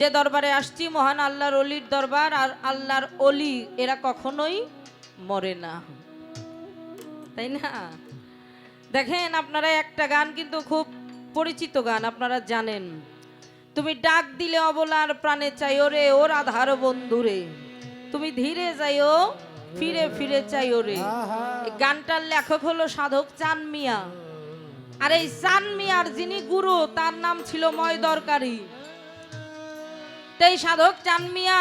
যে দরবারে আসছি মহান আল্লাহর অলির দরবার, আর আল্লাহর অলি এরা কখনোই মরে না, তাই না? দেখেন আপনারা, একটা গান কিন্তু খুব পরিচিত গান, আপনারা জানেন, তুমি ডাক দিলে অবলার প্রাণে চাইও রে ওর আধার বন্ধুরে, তুমি ধীরে যাইও ফিরে ফিরে চাইও রে। এই গানটার লেখক হলো সাধক চান মিয়া। আর এই চান মিয়ার যিনি গুরু তার নাম ছিল ময়দরকারী। তাই সাধক চান মিয়া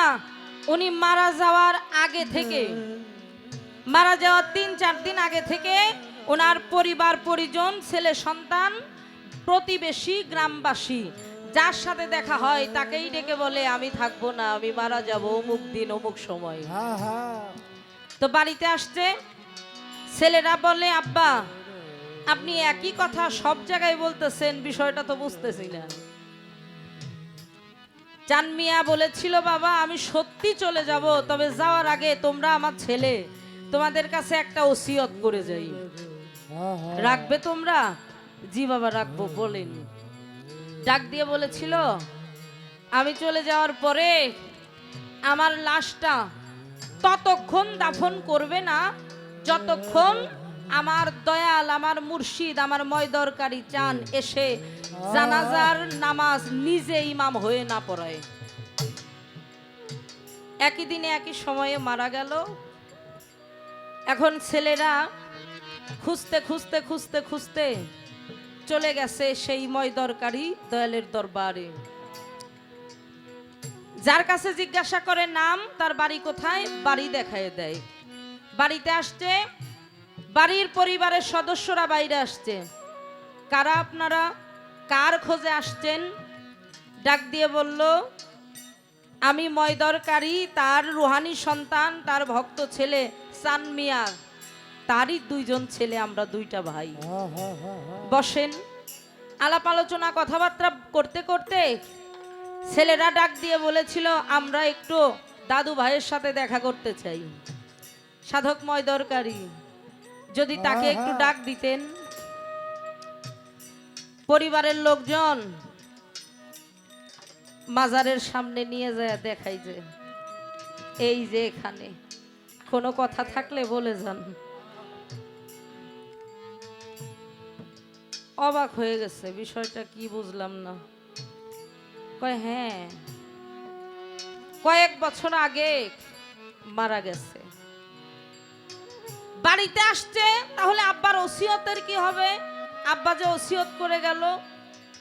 উনি মারা যাওয়ার আগে থেকে, মারা যাওয়ার ৩-৪ দিন আগে থেকে ওনার পরিবার পরিজন, ছেলে সন্তান, প্রতিবেশী, গ্রামবাসী যার সাথে দেখা হয় তাকেই ডেকে বলে আমি থাকবো না, আমি মারা যাব অমুক দিন অমুক সময়। তো বাড়িতে আসছে, ছেলেরা বলে আব্বা আপনি একই কথা সব জায়গায় বলতেছেন, বিষয়টা তো বুঝতেছি না। চান মিয়া বলেছিল বাবা আমি সত্যি চলে যাব, তবে যাওয়ার আগে তোমরা আমার ছেলে, তোমাদের কাছে একটা ওসিয়ত করে যাই, রাখবে তোমরা? জি বাবা রাখবো, বলেন। ডাক দিয়ে বলেছিল আমি চলে যাওয়ার পরে আমার লাশটা ততক্ষণ দাফন করবে না যতক্ষণ আমার দয়াল, আমার মুর্শিদ, আমার ময়দরকারী চান এসে জানাজার নামাজ নিজে ইমাম হয়ে না পড়ায়। একই দিনে একই সময়ে মারা গেল। এখন ছেলেরা খুঁজতে খুঁজতে খুঁজতে খুঁজতে চলে গেছে সেই ময়দরকারী দয়ালের দরবারে। যার কাছে জিজ্ঞাসা করে নাম, তার বাড়ি কোথায়, বাড়ি দেখায় দেয়। বাড়িতে আসছে, বাড়ির পরিবারের সদস্যরা বাইরে আসছে। কারা আপনারা, কার খোঁজে আসছেন? ডাক দিয়ে বলল আমি ময়দরকারী, তার রুহানি সন্তান, তার ভক্ত ছেলে চান মিয়া, তারই 2 জন ছেলে, আমরা 2টা ভাই। বসেন। আলাপ আলোচনা কথাবার্তা করতে করতে ছেলেরা ডাক দিয়ে বলেছিল আমরা একটু দাদু ভাইয়ের সাথে দেখা করতে চাই। সাধক ময়দরকারী যদি তাকে একটু ডাক দিতেন। পরিবারের লোকজন মাজারের সামনে নিয়ে যায়, দেখাই যে এই যে এখানে, কোনো কথা থাকলে বলে যান। অবাক হয়ে গেছে, বিষয়টা কি বুঝলাম না। কয় হ্যাঁ কয়েক বছর আগে মারা গেছে। বাড়িতে আসছে, তাহলে আব্বার ওসিয়তের কি হবে? আব্বা যে ওসিয়ত করে গেল,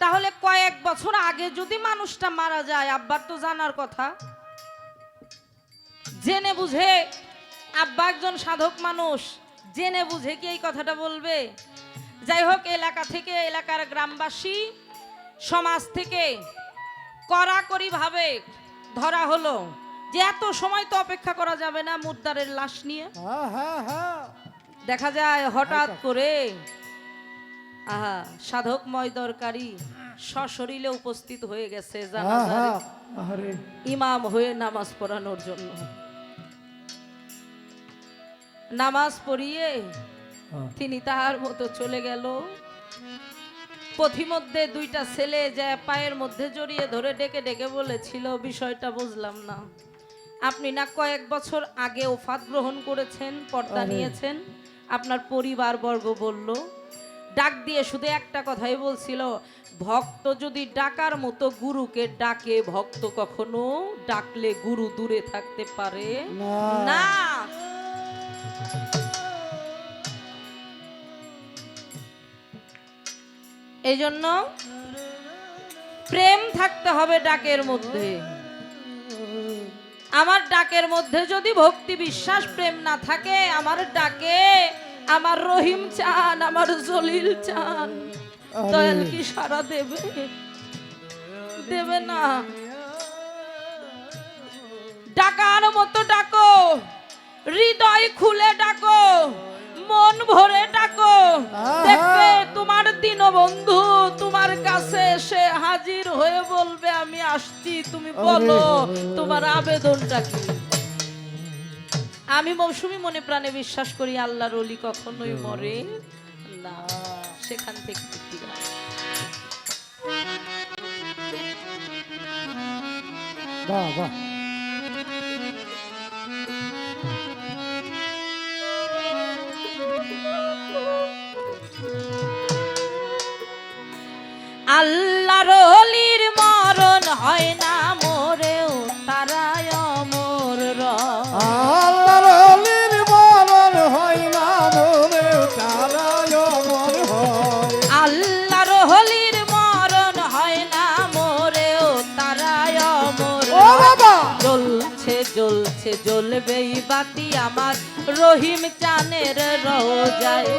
তাহলে কয়েক বছর আগে যদি মানুষটা মারা যায় আব্বার তো জানার কথা। জেনে বুঝে, আব্বা একজন সাধক মানুষ, জেনে বুঝে কি এই কথাটা বলবে? যাই হোক, এলাকা থেকে, এলাকার গ্রামবাসী সমাজ থেকে কড়াকড়ি ভাবে ধরা হলো যে এত সময় তো অপেক্ষা করা যাবে না মুর্দারের লাশ নিয়ে। দেখা যায় হঠাৎ করে সাধক ময়দরকারী সশরীরে উপস্থিত হয়ে গেছে জানাজার ইমাম হয়ে নামাজ পড়ানোর জন্য। নামাজ পড়িয়ে তিনি তার মতো চলে গেল। পথিমধ্যে 2টা ছেলে যে পায়ের মধ্যে জড়িয়ে ধরে ডেকে ডেকে বলেছিল বিষয়টা বুঝলাম না, আপনি না কয়েক বছর আগে ওফাত গ্রহণ করেছেন, পর্দা নিয়েছেন? আপনার পরিবার বর্গ বলল, ডাক দিয়ে শুধু একটা কথাই বলছিল, ভক্ত যদি ডাকার মতো গুরুকে ডাকে, ভক্ত কখনো ডাকলে গুরু দূরে থাকতে পারে না। এই জন্য প্রেম থাকতে হবে ডাকের মধ্যে। আমার ডাকের মধ্যে যদি ভক্তি বিশ্বাস প্রেম না থাকে, আমার ডাকে আমার রহিম চান, আমার জলিল চান, দয়াল কি সাড়া দেবে? দেবে না। ডাকার মতো ডাকো, হৃদয় খুলে ডাকো, মন ভরে ডাকো, দেখবে তোমার দীনবন্ধু তোমার কাছে এসে হাজির হয়ে বলবে আমি আসছি, তুমি বলো তোমার আবেদনটা কি। আমি মৌসুমী মনে প্রাণে বিশ্বাস করি আল্লাহর ওলি কখনোই মরে না। সেখান থেকে বাহ বাহ। আল্লাহর অলির মরণ হয় না মোরেও তারায় অমর আল্লাহর অলির মরণ হয় না মোরেও তারায় অমর হয়। আল্লাহর অলির মরণ হয় না মোরেও তারায় অমর ও বাবা জ্বলছে জ্বলছে জ্বলবেই বাতি আমার রহিম চানের রোজায়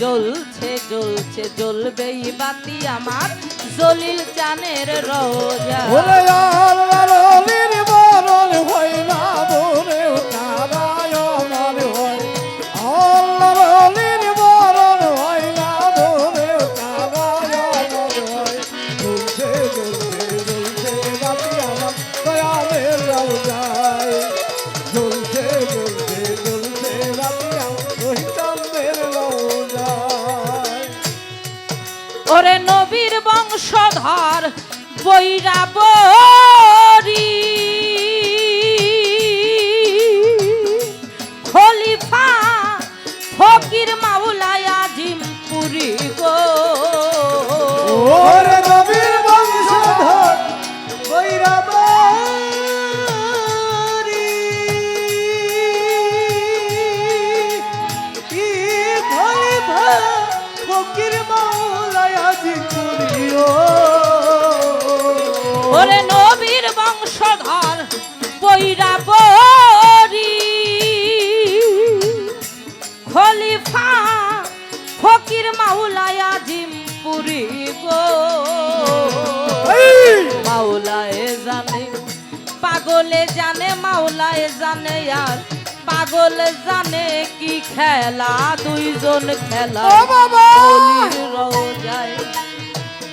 জ্বলছে জ্বলছে জ্বলবেই বাতি আমার জলিল চানের রোজা ওরে আল্লাহর অলির মরণ হয় না মোরেও তারায় অমর হয়। আল্লাহর অলির মরণ হয় না মোরেও তারায় অমর হয়। জ্বলছে জ্বলছে জ্বলছে বাতি আমার দয়ালের রওজায়। জ্বলছে জ্বলছে জ্বলছে বাতি আমার রহিতামের রওজায়। ওরে নবীর বংশধর বৈরা বরি খলিফা ফকির মাওলায় আজিম পুরি গো ওরে নবীর বংশধর বৈরাবারি কি খলিফা ফকির মাওলায় আজিমপুরি ওরে নবীর বংশধর বৈরা বরি খলিফা ফকির মাওলায় আজিম পুরি গো মাওলায় জানে পাগলে জানে মাওলায় জানে আর পাগল জানে কি খেলা দুইজন খেলা ও বাবা! অলির রওজায়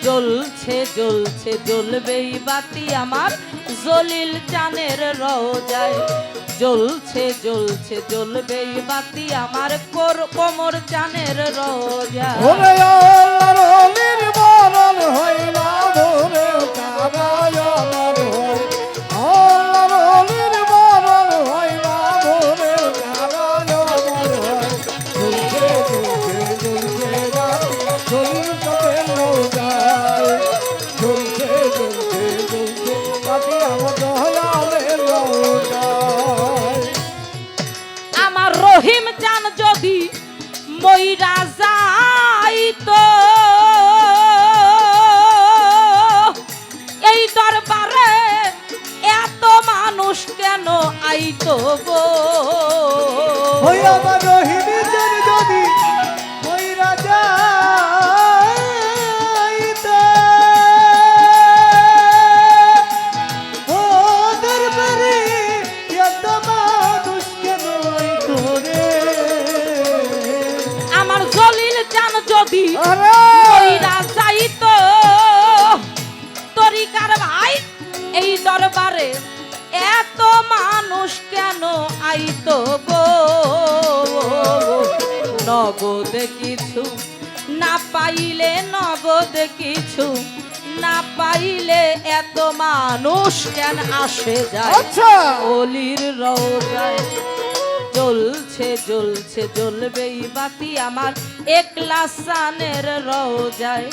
জ্বলছে জ্বলছে জ্বলবেই বাতি আমার জলিল চানের রওজায় জ্বলছে জ্বলছে জ্বলবেই বাতি আমার কোমর চানের রওজায় ওরে আল্লাহর অলির মরণ হয় না মোরেও তারায় অমর হয়। আল্লাহর অলির মরণ হয় না মোরেও তারায় অমর হয়। জ্বলছে জ্বলছে জ্বলছে বাতি জলিল রওজায়। জ্বলছে জ্বলছে জ্বলছে বাতি আমার দয়ালের রওজায়। আমার রহিম চান যদি মইরা যাইতো এই দরবারে এত মানুষ কেন আইতো গো ওই আমার রহিম চান যদি মইরা যাইতো ও দরবারে এত মানুষ কেন আইতো রে। আমার জলিল চান যদি আরে! মইরা যাইতো তরিকার ভাই এই দরবারে এত মানুষ কেন আইতো গো নগদ কিছু না পাইলে নগদ কিছু না পাইলে এত মানুষ কেন আসে যায় আচ্ছা অলির রওজায় জ্বলছে জ্বলছে জ্বলবেই বাতি আমার একলা সানের রওজায়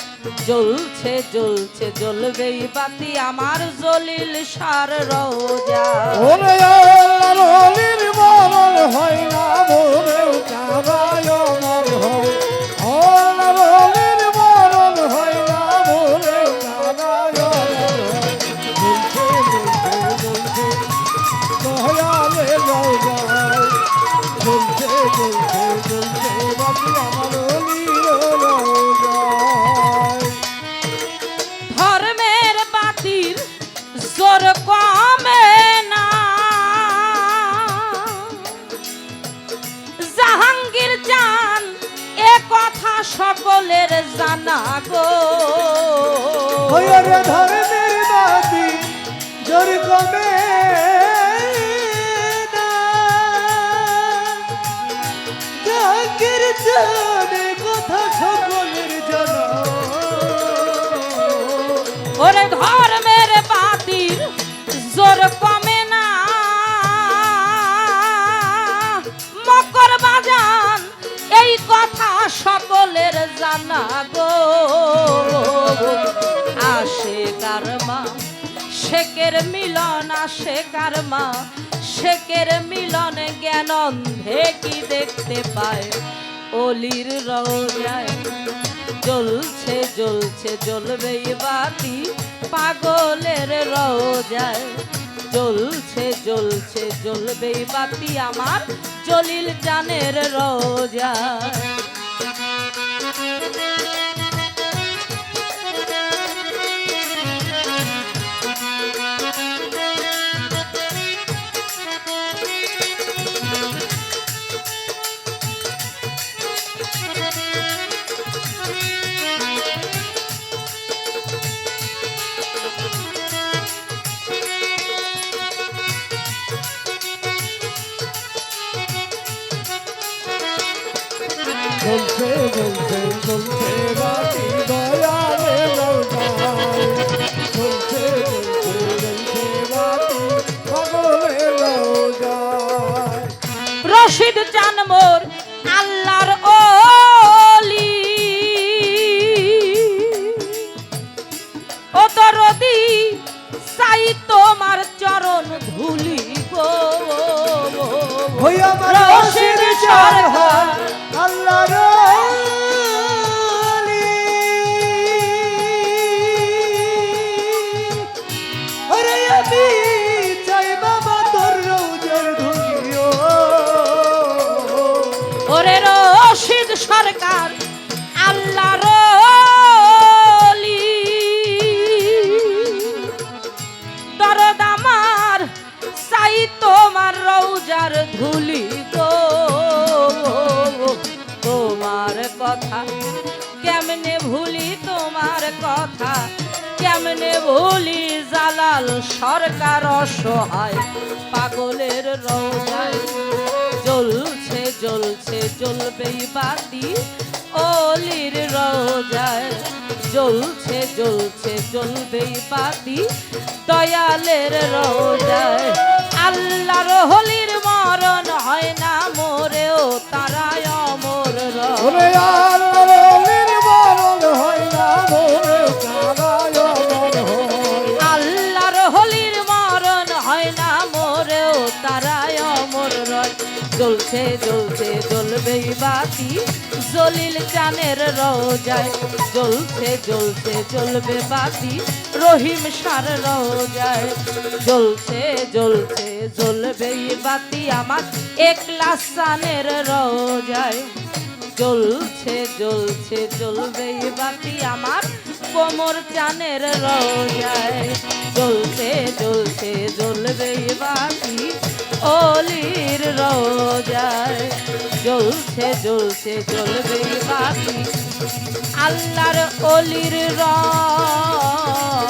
জ্বলছে জ্বলছে জ্বলবেই বাতি আমার জলিল সার রওজায় ওরে আল্লাহর অলির মরণ হয় না মোরেও তারায় অমর হয়। আল্লাহর অলির মরণ হয় না মোরেও তারায় অমর হয়। জ্বলছে জ্বলছে জ্বলছে দয়ালের রওজায়। জ্বলছে জ্বলছে জ্বলছে বাতি আমার অলির রওজায়। ধর্মের বাতির জোর কমে না জাহাঙ্গীর চান এ কথা সকলের জানা গো ওই রে ধর্মের বাতি জোর কমে না জাহাঙ্গীর জানে কথা সকলের জানা। ওরে ধর্মের বাতির জোর মিলন আসে কারমা শেখের মিলন জ্ঞান অন্ধে কি দেখতে পায় অলির রোজায় জ্বলছে জ্বলছে জ্বলবে বাতি পাগলের রোজায় জ্বলছে জ্বলছে জ্বলবে বাতি আমার জলিল জানের রোজায় জ্বলছে জ্বলছে জ্বলছে বাতি দয়ালে রোজায় জ্বলছে জ্বলছে জ্বলছে বাতি পাগলের রোজায় রশিদ চান মোর আল্লাহর ওলি ও দরদি চাই তোমার চরণ ধুলি গো ওই আমার রশিদ সরকার আল্লাহর ওলি ওরে আমি চাই বাবা তোর রোজার ধুলিও ওরে রশিদ সরকার আল্লাহর ওলি দরদ আমার চাই তোমার রোজার ধুলি গো তোমার কথা কেমনে ভুলি তোমার কথা কেমনে ভুলি জালাল সরকার অসহায় পাগলের রোজায় জ্বলছে জ্বলছে জ্বলবেই বাতি অলির রোজায় জ্বলছে জ্বলছে জ্বলবেই বাতি দয়ালের রোজায় আল্লাহর হলির মরণ হয় না মোরেও তারায় অমর ওরে আল্লাহর ওলির মরণ হয় না মোরে তারায় অমর হয় আল্লাহর হলির মরণ হয় না মোরেও তারায় অমর রয় জ্বলছে জ্বলছে জ্বলবেই বাতি জলিল চানের রোজায় জ্বলছে জ্বলছে জ্বলবে বাতি রহিম সার রোজায় জ্বলছে জ্বলছে জ্বলবেই বাতি আমার একলাস চানের রোজায় জ্বলছে জ্বলছে জ্বলবেই বাতি আমার কোমর চানের রোজায় জ্বলছে জ্বলছে জ্বলবেই বাতি অলির রোজায় জ্বলছে জ্বলছে জ্বলবেই বাতি আল্লাহর অলির রোজায়